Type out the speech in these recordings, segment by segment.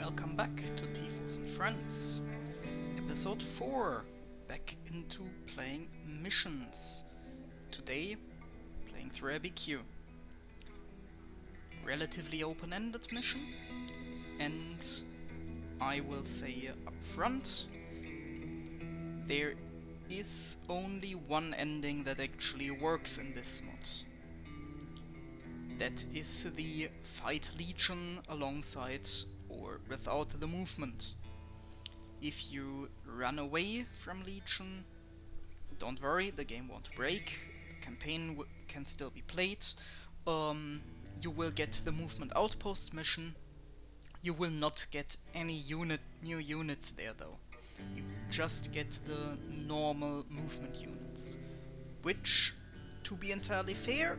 welcome back to Tifos and Friends. Episode 4, back into playing missions. Today, playing through Abiquiu. Relatively open-ended mission, and I will say up front, there is only one ending that actually works in this mod. That is the fight Legion alongside or without the movement. If you run away from Legion, don't worry, the game won't break, the campaign can still be played. You will get the movement outpost mission. You will not get any new units there though. You just get the normal movement units. Which, to be entirely fair,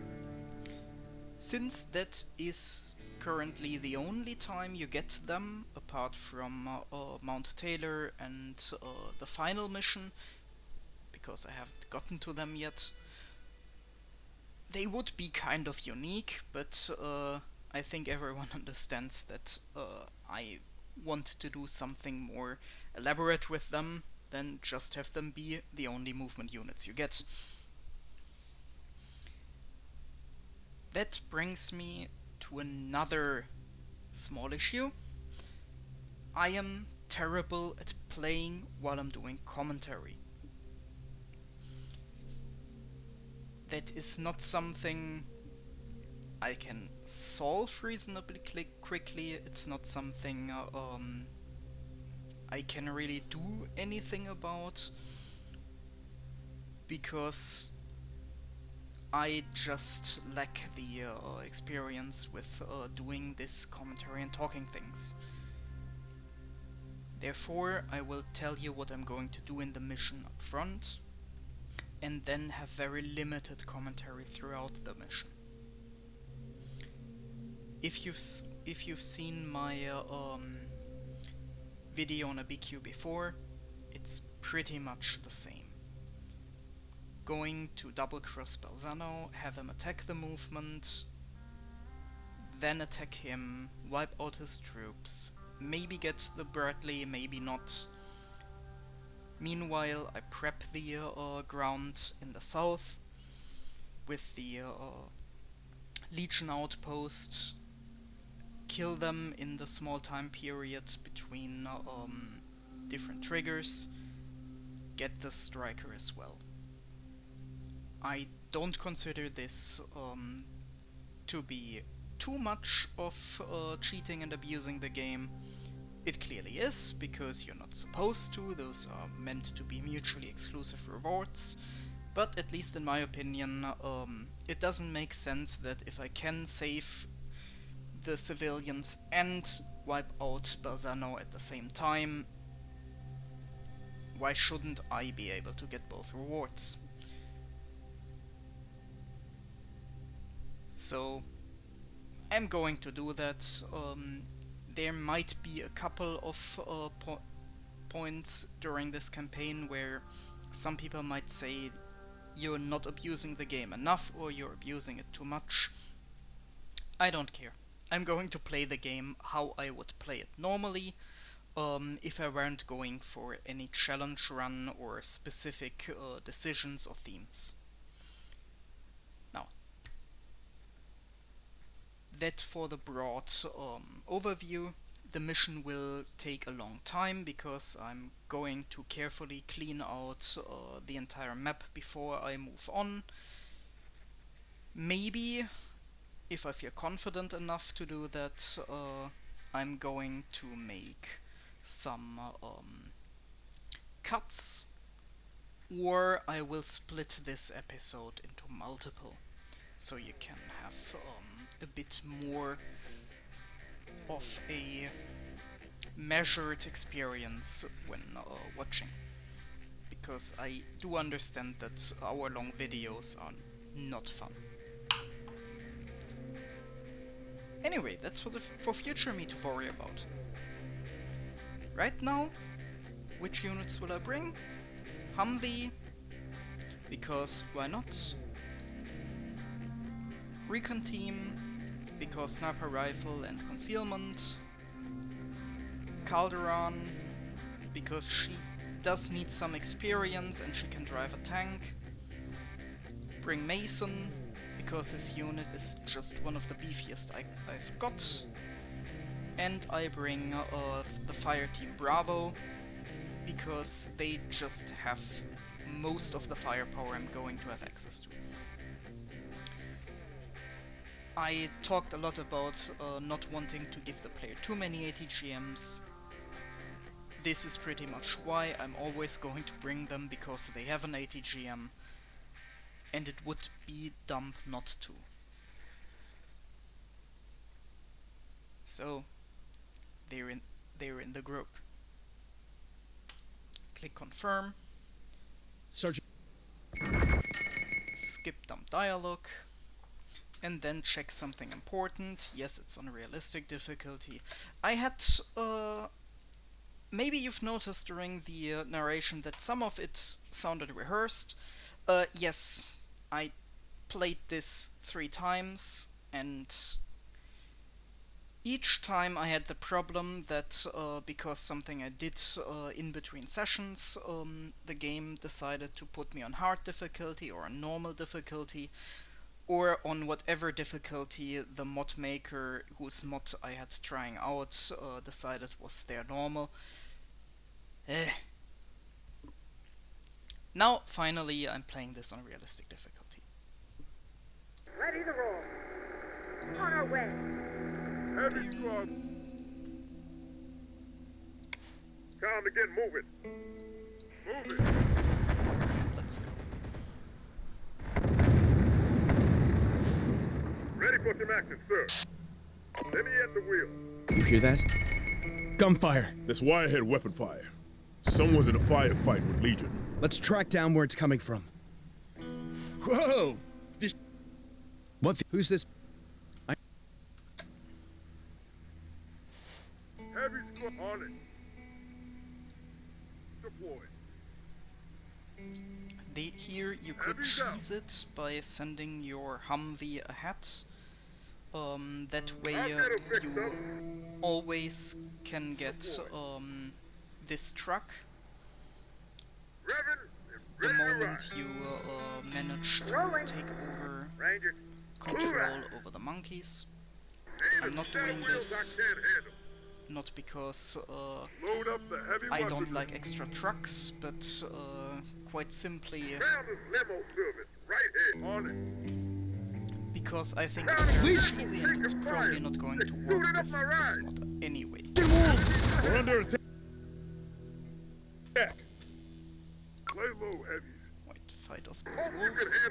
since that is currently the only time you get them, apart from Mount Taylor and the final mission, because I haven't gotten to them yet, they would be kind of unique, but I think everyone understands that I want to do something more elaborate with them than just have them be the only movement units you get. That brings me to another small issue. I am terrible at playing while I'm doing commentary. That is not something I can solve reasonably quickly. It's not something I can really do anything about, because I just lack the experience with doing this commentary and talking things. Therefore, I will tell you what I'm going to do in the mission up front, and then have very limited commentary throughout the mission. If you've seen my video on Abiquiu before, it's pretty much the same. Going to double cross Balzano, have him attack the movement, then attack him, wipe out his troops, maybe get the Bradley, maybe not. Meanwhile, I prep the ground in the south with the Legion outpost, kill them in the small time period between different triggers, get the striker as well. I don't consider this to be too much of cheating and abusing the game. It clearly is, because you're not supposed to, those are meant to be mutually exclusive rewards, but at least in my opinion, it doesn't make sense that if I can save the civilians and wipe out Balzano at the same time, why shouldn't I be able to get both rewards? So I'm going to do that. There might be a couple of points during this campaign where some people might say you're not abusing the game enough or you're abusing it too much. I don't care. I'm going to play the game how I would play it normally, if I weren't going for any challenge run or specific decisions or themes. Now, that for the broad overview. The mission will take a long time because I'm going to carefully clean out the entire map before I move on. Maybe, if I feel confident enough to do that, I'm going to make some cuts, or I will split this episode into multiple, so you can have a bit more of a measured experience when watching, because I do understand that hour-long videos are not fun. Anyway, that's for future me to worry about. Right now, which units will I bring? Humvee, because why not? Recon team, because sniper rifle and concealment. Calderon, because she does need some experience and she can drive a tank. Bring Mason, because his unit is just one of the beefiest I've got. And I bring the fire team Bravo, because they just have most of the firepower I'm going to have access to. I talked a lot about not wanting to give the player too many ATGMs. This is pretty much why I'm always going to bring them, because they have an ATGM and it would be dumb not to. So they're in the group. Click confirm. Sergeant. Skip dump dialogue. And then check something important. Yes, it's on realistic difficulty. I had maybe you've noticed during the narration that some of it sounded rehearsed. Yes, I played this 3 times, and each time I had the problem that because something I did in between sessions, the game decided to put me on hard difficulty or on normal difficulty, or on whatever difficulty the mod maker, whose mod I had trying out, decided was their normal. Now, finally, I'm playing this on realistic difficulty. Ready to roll. On our way. Heavy squad. Time to get moving. Move it. Let's go. Ready for some action, sir. Let me at the wheel. You hear that? Gunfire. That's wirehead weapon fire. Someone's in a firefight with Legion. Let's track down where it's coming from. Whoa! This... What? Who's this? Heavy squad on it. Deploy. Here you could cheese it by sending your Humvee ahead. That way you always can get this truck the moment you manage to take over control over the monkeys. I'm not doing this not because I don't like extra trucks, but quite simply because I think it's very easy and it's probably not going to work with this mod anyway. We're under attack. Play low, heavies. Wait, fight off those wolves.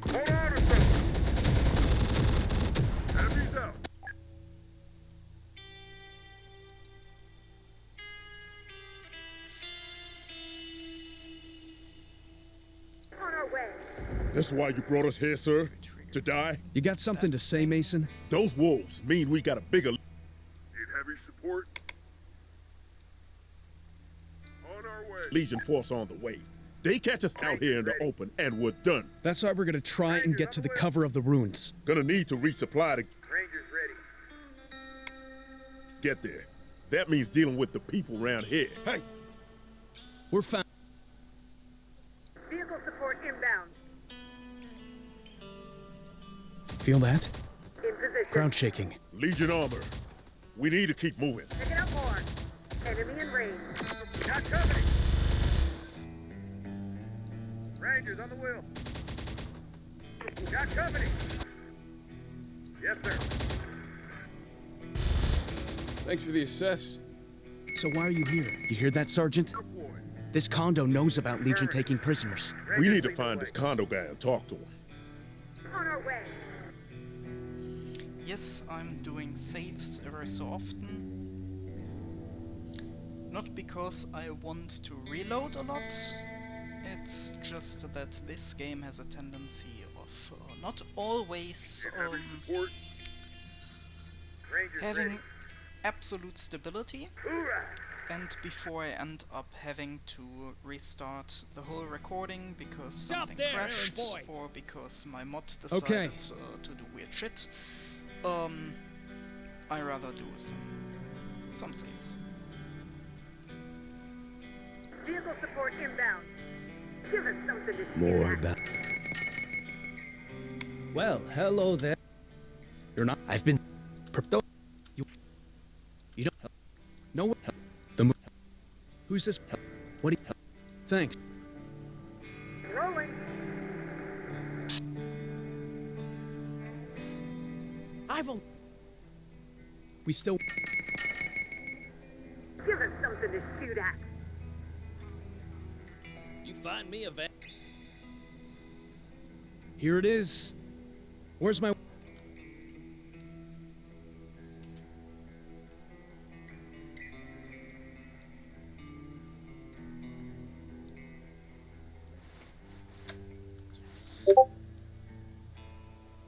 Hold on a second. Heavies out. On our way. That's why you brought us here, sir? To die? You got something to say, Mason? Those wolves mean we got a bigger... Need heavy support. On our way. Legion force on the way. They catch us out here in the open, and we're done. That's why we're gonna try and get to the cover of the ruins. Gonna need to resupply to Rangers ready. get there. That means dealing with the people around here. Hey! We're found. Vehicle support inbound. Feel that? In position. Ground shaking. Legion armor. We need to keep moving. Pick it up more. Enemy in range. Got company. Rangers on the wheel. Got company. Yes, sir. Thanks for the assist. So why are you here? You hear that, Sergeant? Deploy. This condo knows about Legion taking prisoners. We need to find this condo guy and talk to him. On our way. Yes, I'm doing saves every so often. Not because I want to reload a lot, it's just that this game has a tendency of not always Heavy support. Rangers having ready. absolute stability, Hoorah! and before I end up having to restart the whole recording because something crashed or because my mod decided to do weird shit. I rather do some saves. Vehicle support inbound. Give us something to shoot More at. about. Well, hello there. You're not. I've been. Don't. You don't. No. The. Who's this? What? Thanks. Rolling. We still. Give us something to shoot at. You find me a van. Here it is. Where's my. Yes.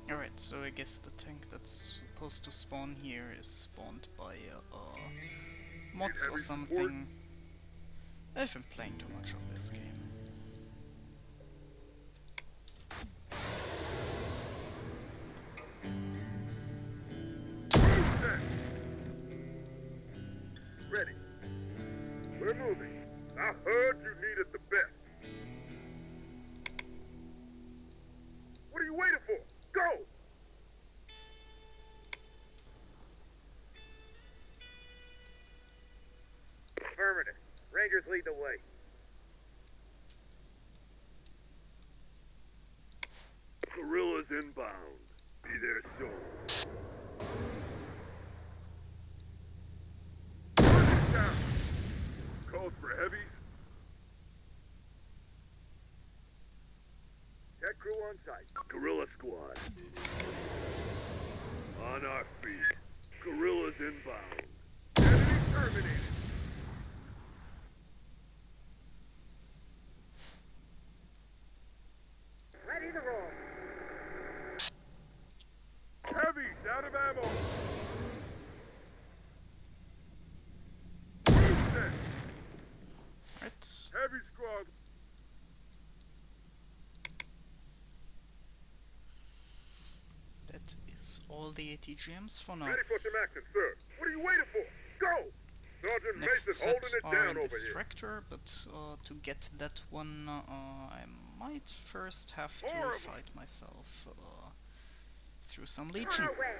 Alright, so I guess the tank that's supposed to spawn here is spawned by mods or something. I've been playing too much of this game. Ready. We're moving. I heard you needed the best. What are you waiting for? Go! Affirmative. Rangers lead the way. Guerrillas inbound. Be there soon. Down. Calls for heavies. Tech crew on site. Guerrilla squad. On our feet. Guerrillas inbound. Enemy terminated. Ready to roll. Heavies out of ammo. Right. Heavy squad. That is all the ATGMs for now. Ready for some action, sir. What are you waiting for? Go! Sergeant Next Mason's set holding it are down in over this here. tractor, but to get that one, I might first have to Horrible. fight myself through some On legion. our way.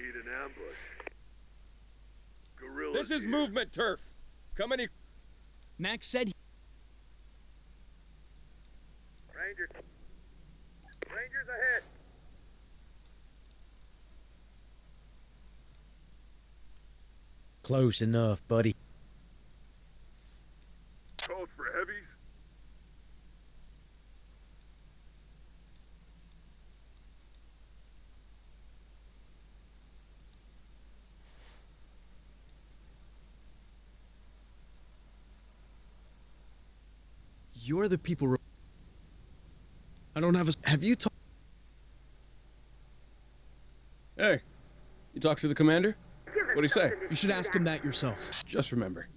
Need an ambush. Guerrillas This is here. movement turf. Come any. Max said. Rangers. Rangers ahead. Close enough, buddy. Calls for heavies. You're the people. I don't have a. Have you talked? Hey, you talk to the commander? Give us What'd he say? something to You should shoot ask at. him that yourself. Just remember,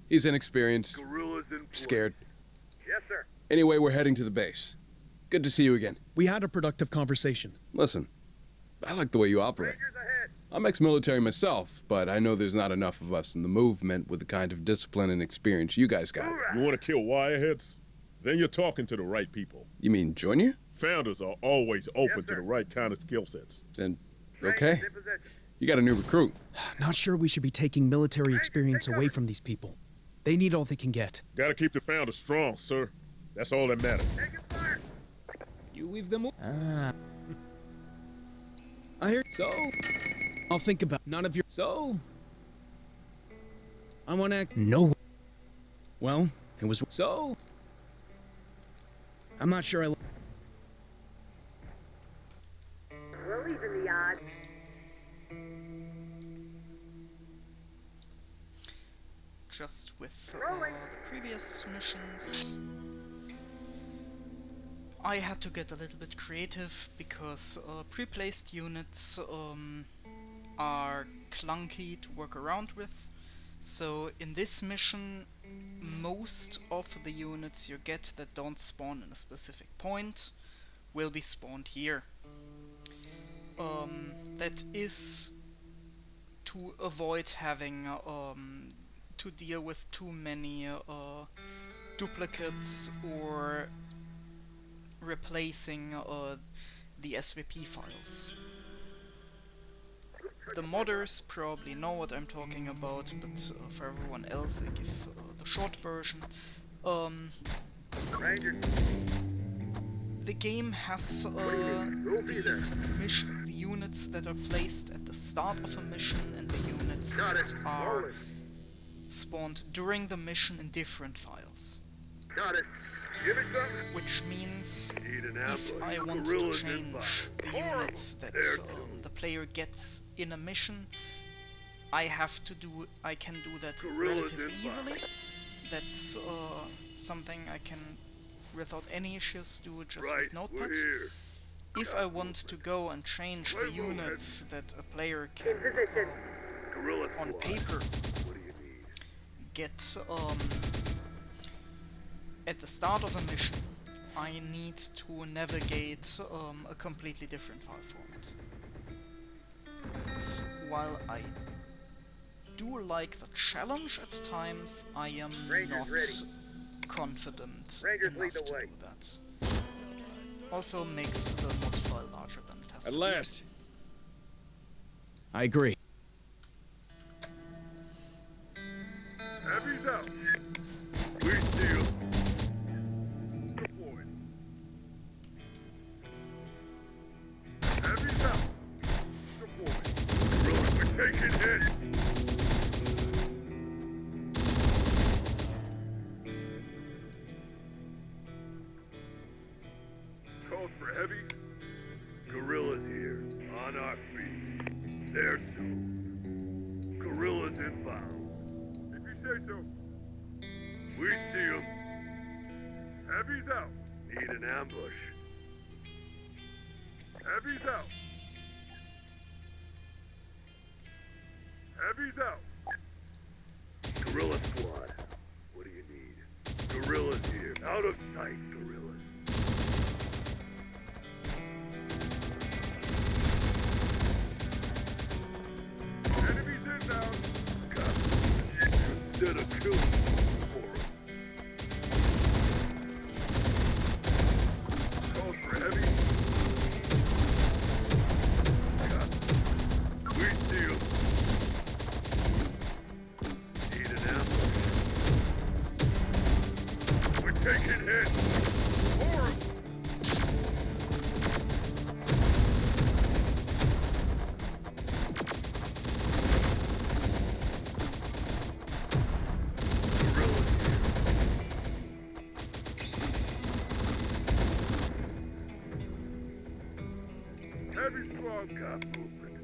he's inexperienced, Guerrillas in place. scared. Yes, sir. Anyway, we're heading to the base. Good to see you again. We had a productive conversation. Listen, I like the way you operate. Rangers ahead. I'm ex-military myself, but I know there's not enough of us in the movement with the kind of discipline and experience you guys got. You want to kill wireheads? Then you're talking to the right people. You mean join you? Founders are always open Yes, to sir. the right kind of skill sets. Then, Rangers okay. in possession. You got a new recruit. Not sure we should be taking military experience away from these people. They need all they can get. Gotta keep the founders strong, sir. That's all that matters. Taking fire. You leave them. I hear. So, I'll think about. None of your. so, I want to. No. Well, it was. so. I'm not sure I. We'll even the odds. Just with Rolling. the previous missions, I had to get a little bit creative because pre-placed units are clunky to work around with. So in this mission, most of the units you get that don't spawn in a specific point will be spawned here. that is to avoid having to deal with too many duplicates or replacing the SVP files. The modders probably know what I'm talking about, but for everyone else I give the short version. Ranger, The game has the units that are placed at the start of a mission and the units got that it. are Rolling. spawned during the mission in different files. Got it. Give me something. Which means Need an if ambush. I want to Guerrillas change inbound. the units that There the player gets in a mission, I can do that Guerrillas relatively inbound. easily. That's something I can, without any issues, do just Right, with we're Notepad. here. If I want to go and change the Wait, move, units that a player can, Guerrilla on squad. paper, What do you need? get at the start of a mission, I need to navigate a completely different file format. And while I do like the challenge at times, I am Rangers not ready. confident Rangers enough lead the to way. do that. Also makes the mod file larger than it has At to be. last. I agree. Abby's out. We steal. Deployed. Abby's out. Deployed. Guerrillas are taking hit. Calls for heavy. Guerrillas here. On our feet. There soon. Guerrillas inbound. If you say so. We see 'em. Heavy's out. Need an ambush. Heavy's out. Heavy's out. Guerrilla squad. What do you need? Guerrillas here. Out of sight, guerrillas. Enemies inbound. God, instead of killing for 'em. Calls for heavy. God, we see 'em. Need an ambush. We're taking hits. For 'em. Guerrillas here. Heavy squad cop movement.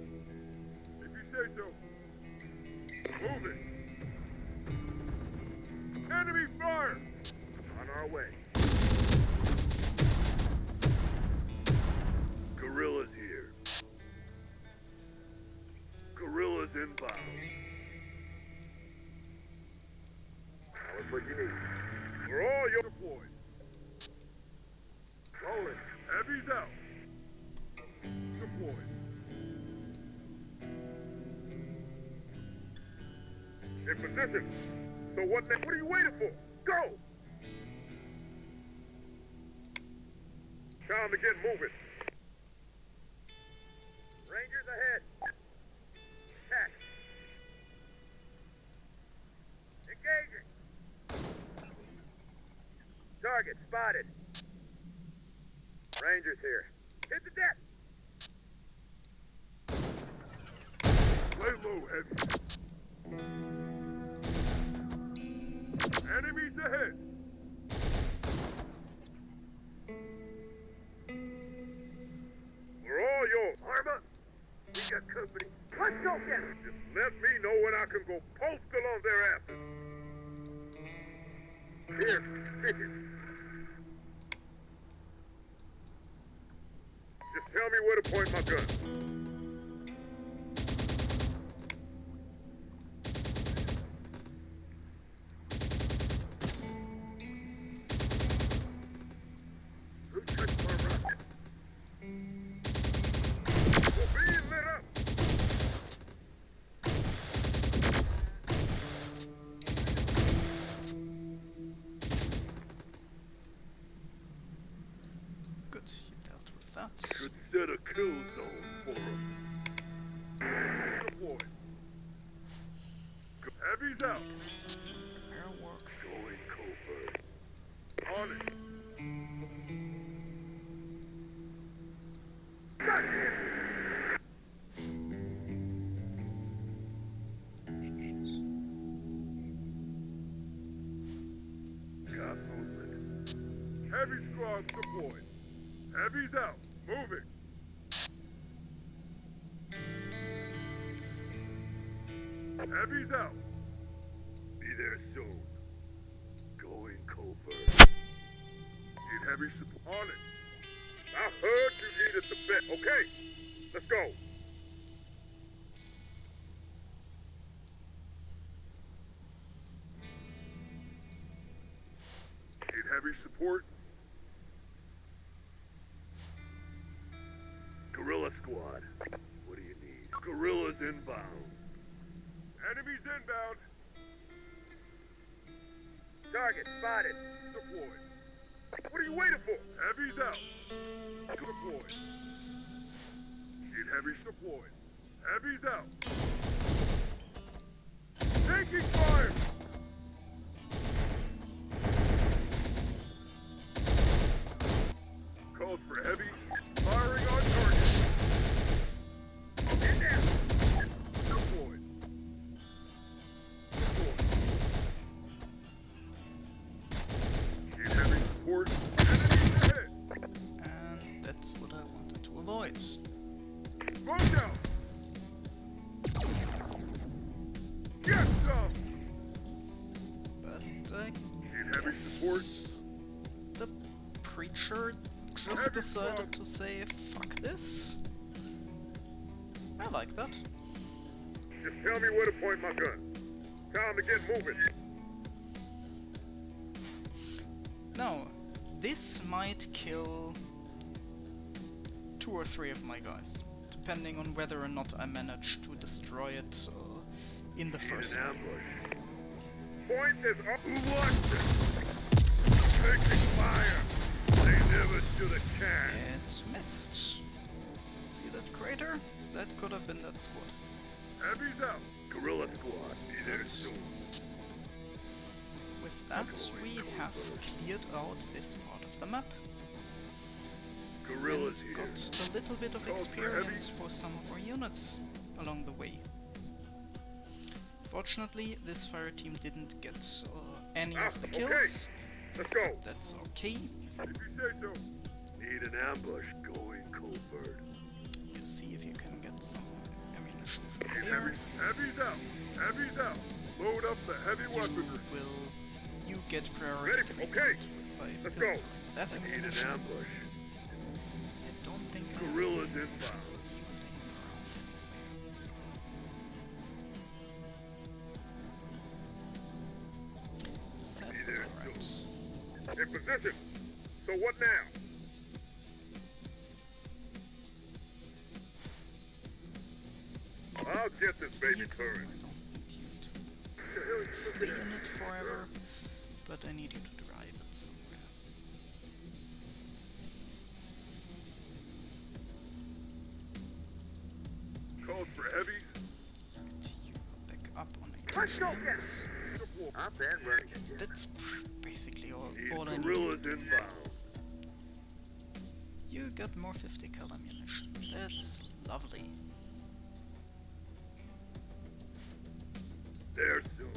If you say so. Move it. Enemy fire! On our way. Guerrillas here. Guerrillas inbound. That's what you need. We're all your deployed. Rolling. Heavy's out. Deployed. In position. So what next? What are you waiting for? Go! Time to get moving. Rangers ahead. Attack. Engaging. Target spotted. Rangers here. Hit the deck. Lay low, heavy. Enemies ahead. We're all yours. Armor, we got company. Let's go get it. Just let me know when I can go postal on their asses. Here, just tell me where to point my gun. Who touched my rocket? that. Could set a kill zone for them. Deploy. Heavy's out. We can start doing repair work. Going covert. On it. Got him. Got movement. Heavy squad deployed. Heavy's out. Moving. Heavy's out. Be there soon. Going covert. Need heavy support on it. I heard you needed the bit. Okay, let's go. Need heavy support. Guerrilla squad. What do you need? Guerrillas inbound. Enemies inbound. Target spotted. Deployed. What are you waiting for? Heavy's out. Deployed. Need heavy deployed. Heavy's out. Taking fire! Calls for heavy. Firing on target. Get down. Deployed. Deployed. Need heavy support. Enemies ahead. And that's what I wanted to avoid. Run down. Get some. But I Need heavy support. guess the preacher just decided to say, fuck this. I like that. Just tell me where to point my gun. Time to get moving. Now, this might kill 2 or 3 of my guys, depending on whether or not I manage to destroy it in the Need first an one. ambush. Point is up. Who wants it? Taking fire. They never stood a chance. It missed. See that crater? That could have been that squad. Heavy's out. Guerrilla squad. Be there soon. With that, we have cleared out this part of the map and Guerrillas here. got a little bit of Calls for heavy. experience for some of our units along the way. Fortunately, this fire team didn't get any of the Okay. kills. Let's go. That's okay. If you say so. Need an ambush. Going covert. You see if you can get some ammunition from Need there. heavy. Heavy's out. Heavy's out. Load up the heavy weaponry. You get priority Ready? treatment Okay. by Let's build go. for that Need an ammunition. ambush. I don't think I have Guerrillas any inbound. ammunition for you anymore. Sad, Be but there alright. In position. So what now? I'll get this baby Vehicle, turned. I don't need you to stay in it forever, but I need you to drive it somewhere. Calls for heavies. Get you back up on Let's go, ATMs. Up and running. That's basically all I Need need. guerrillas inbound. You got more 50 cal ammunition. That's lovely. There soon.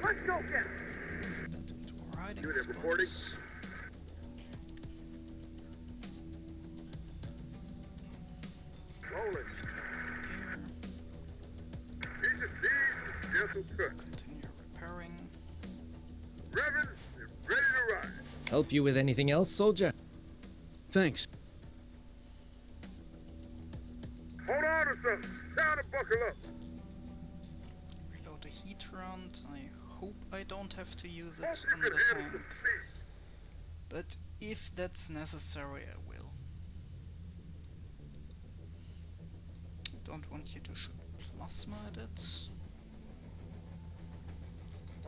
Let's go get it. That into a riding Unit reporting. spots. Rolling. Here, Piece of cheese, gentle cut. continue repairing. Revin, and ready to ride. Help you with anything else, soldier? Thanks. Hold on to something. Time to buckle up. Reload a heat round. I hope I don't have to use Hope it you on can the handle tank, some speed. but if that's necessary, I will. Don't want you to shoot plasma at it.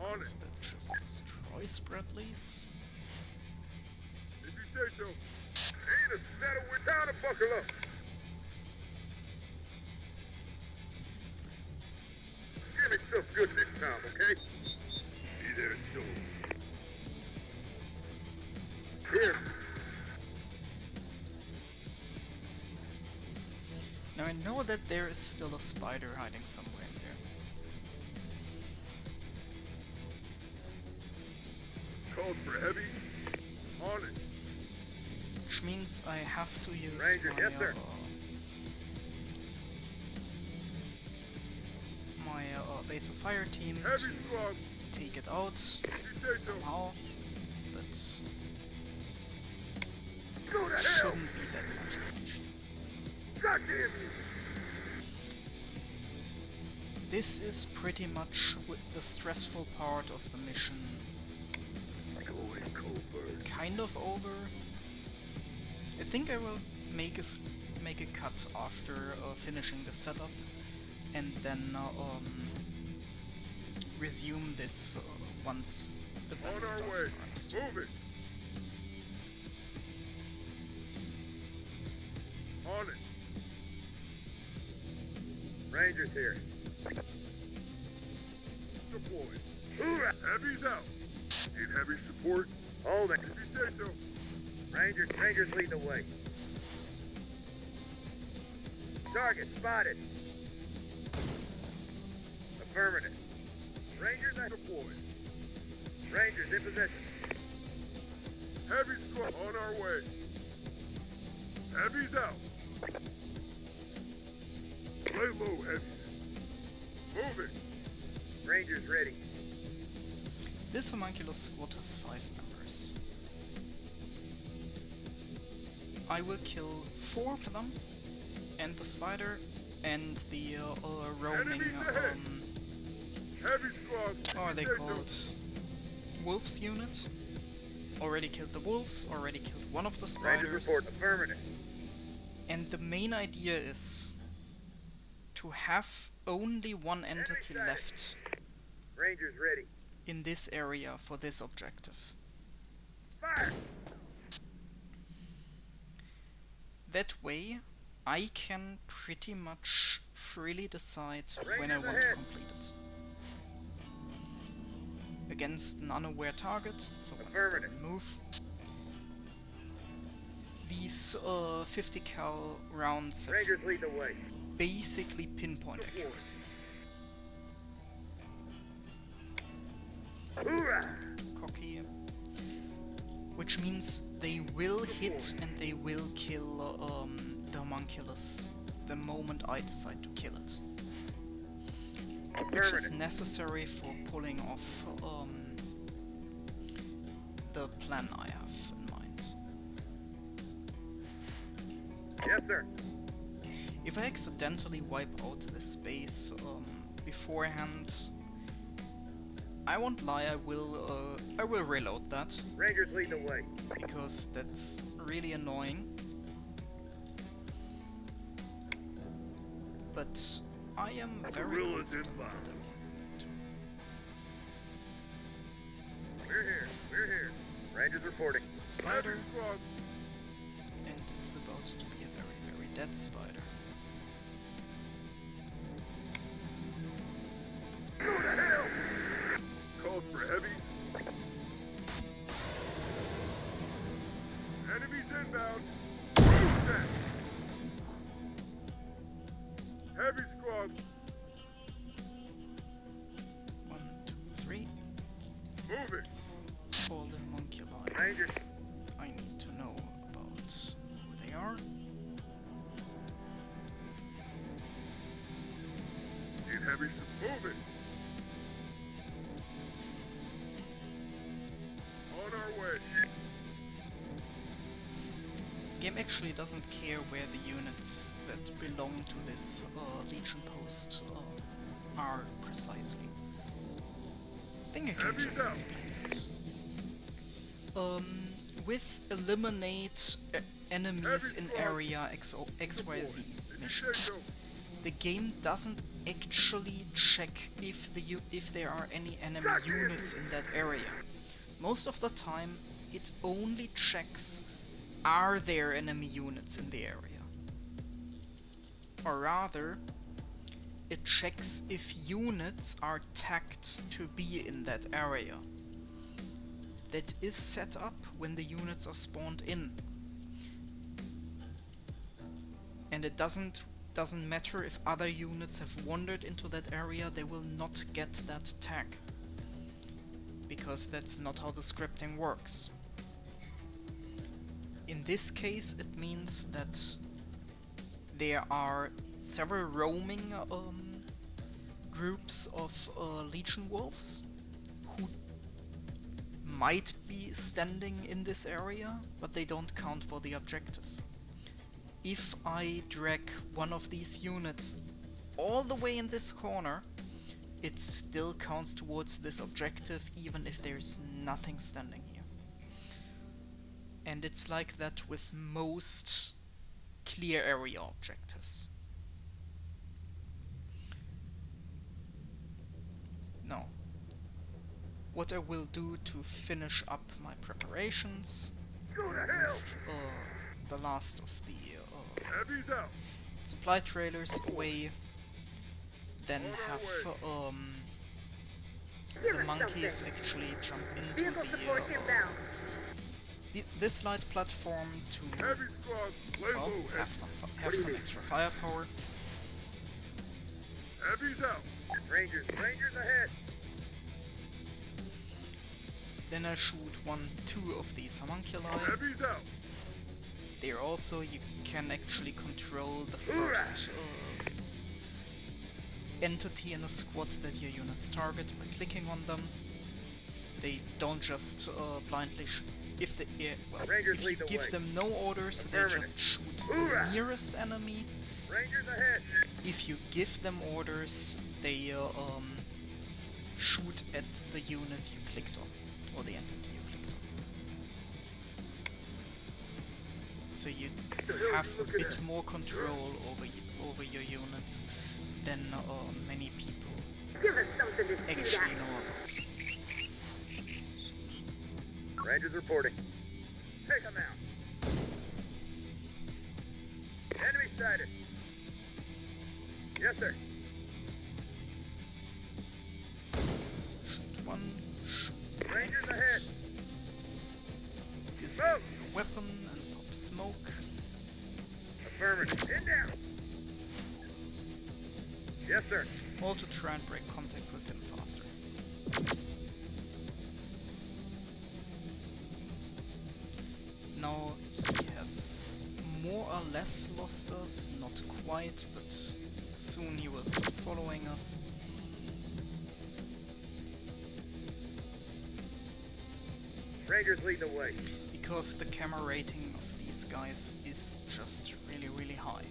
On because it. that just destroys Bradley's. If you say so. Ain't a settle with time to buckle up. Give me some good this time, okay? Be there soon. Here. Now I know that there is still a spider hiding somewhere in there. Called for heavy. On it. Which means I have to use Ranger, my, yes, sir. my base of fire team Heavy to squad. take it out You say so. somehow, but Go to hell. shouldn't be that much damage. Goddamn you. This is pretty much the stressful part of the mission Going covert. kind of over. I think I will make a cut after finishing the setup, and then resume this once the On battle our starts way. in earnest. Move it. On it. Rangers here. Deployed. Hoorah! Heavy's out. Need heavy support? Hold it. If you say so. Rangers lead the way. Target spotted. Affirmative. Rangers are Deployed. Rangers in position. Heavy squad on our way. Heavy's out. Lay low, heavy. Move it. Rangers ready. This homunculus squad has 5 members. I will kill 4 of them, and the spider, and the roaming, Enemies ahead. Heavy squad. how are they If you say called? so. Wolves unit. Already killed the wolves, already killed one of the Rangers spiders. report affirmative. And the main idea is to have only one entity Enemy left Rangers ready. in this area for this objective. Fire! That way, I can pretty much freely decide when I Rangers want to ahead. complete it. Against an unaware target, so when it Affirmative. doesn't move. These 50 cal rounds have Rangers lead the way. basically pinpoint accuracy. Hoorah! Cocky. Which means they will hit and they will kill the homunculus the moment I decide to kill it. Which is Affirmative. necessary for pulling off the plan I have in mind. Yes, sir. If I accidentally wipe out this base beforehand, I won't lie, I will reload that, Rangers lead the way. because that's really annoying. But I am very Guerrillas confident inbound. that I won't need to. We're here. We're here. Rangers reporting. It's the spider, Heavy squad. and it's about to be a very, very dead spider. Go to hell. Called for heavy. Enemies inbound. Move that. Heavy squad. 1, 2, 3. Move it. It's all the homunculi. Rangers. I need to know about who they are. Need heavy support. Move it. On our way. Game actually doesn't care where the units that belong to this Legion post are precisely. I think I can Heavy just down. explain it. With eliminate enemies Heavy in squad. area XYZ If you say missions, so. the game doesn't actually check if there are any enemy units in that area. Most of the time, it only checks are there enemy units in the area. Or rather, it checks if units are tagged to be in that area. That is set up when the units are spawned in. And it doesn't matter if other units have wandered into that area, they will not get that tag. Because that's not how the scripting works. In this case, it means that there are several roaming groups of Legion Wolves who might be standing in this area, but they don't count for the objective. If I drag one of these units all the way in this corner, it still counts towards this objective even if there's nothing standing here. And it's like that with most clear area objectives. Now, what I will do to finish up my preparations, the last of the Heavy's out. supply trailers away, then have Give the us monkeys something. actually jump into Vehicle support inbound. this light platform to Heavy squad, lay well, low. have some extra firepower. Heavy's out. Rangers ahead. Then I shoot 2 of these homunculi. Heavy's out. There also you can actually control the first entity in a squad that your units target by clicking on them. They don't just blindly if you give them no orders, they just shoot the nearest enemy. Rangers ahead. If you give them orders, they shoot at the unit you clicked on, or the entity you clicked on. So you have a bit more control over your units than many people Give us something to shoot actually at. know about. Rangers reporting. Take them out. Enemy sighted. Yes, sir. Shoot one, shoot Rangers next. ahead. Disable your weapon and pop smoke. Affirmative. In down. Yes, sir. All to try and break contact with him faster. Now he has more or less lost us, not quite, but soon he will stop following us. Rangers lead the way. Because the camera rating of these guys is just really high.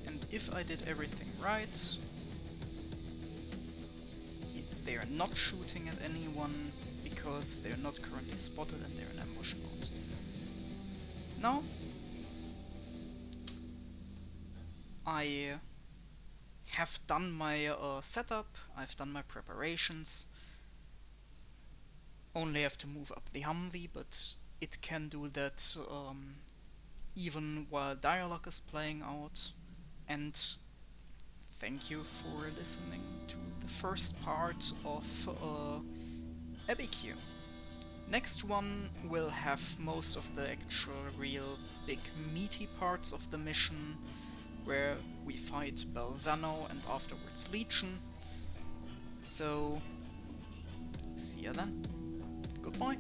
And if I did everything right, they are not shooting at anyone because they're not currently spotted and they're in ambush mode. Now, I have done my setup, I've done my preparations. Only have to move up the Humvee, but it can do that even while dialogue is playing out. And thank you for listening to the first part of Abiquiu. Next one will have most of the actual real big meaty parts of the mission, where we fight Belzano and afterwards Legion. So, see ya then. Goodbye.